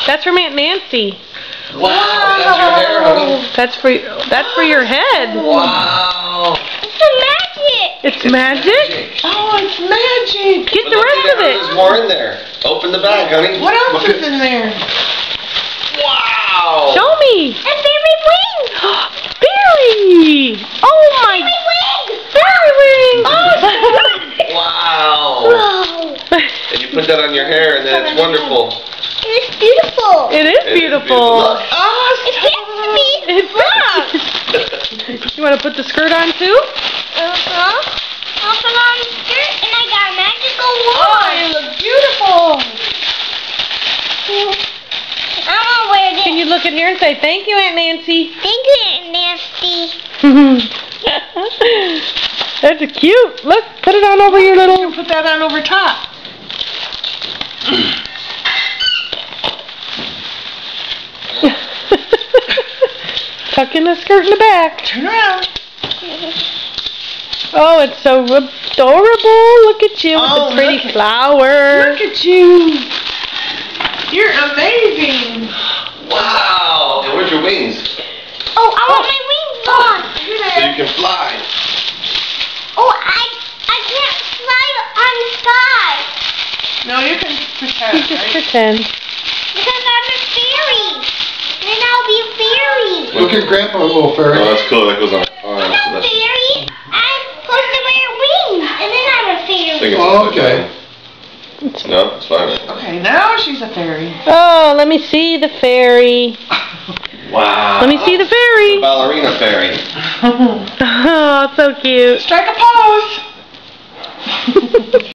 That's from Aunt Nancy. Wow, that's your hair, honey. That's for your head. Wow. It's magic? Oh, it's magic. Get the rest of it. There's more in there. Open the bag, honey. What else is in there? Wow. Show me. A fairy wing. Fairy. Oh my. Fairy wing. Wow. Whoa. And you put that on your hair, and then it's wonderful. It's beautiful. It is beautiful. Look. Oh, It fits me. You want to put the skirt on too? I'll put on the skirt and I got a magical Oh, wand. you look beautiful. I want to wear this. Can you look at here and say thank you, Aunt Nancy? Thank you, Aunt Nancy. That's cute. Look, put it on over your You little. can put that on over top. Tuck in the skirt in the back. Turn around. Oh, it's so adorable. Look at you with Oh, the pretty look at- flower. Look at you. You're amazing. Wow. And where's your wings? Oh, I want my wings on. So you can fly. Oh, I can't fly on the sky No, you can pretend, Just right? pretend. because I'm a fairy. Then I'll be a fairy. Look at Grandpa, little Oh, fairy. that's cool. That goes on. Oh, I'm so a that's fairy. I'm supposed to wear wings, and then I'm a I think fairy. it's Oh, okay. No, it's fine. Okay, now she's a fairy. Oh, let me see the fairy. Wow. Let me see the The fairy. ballerina fairy. Oh, so cute. Strike a pose.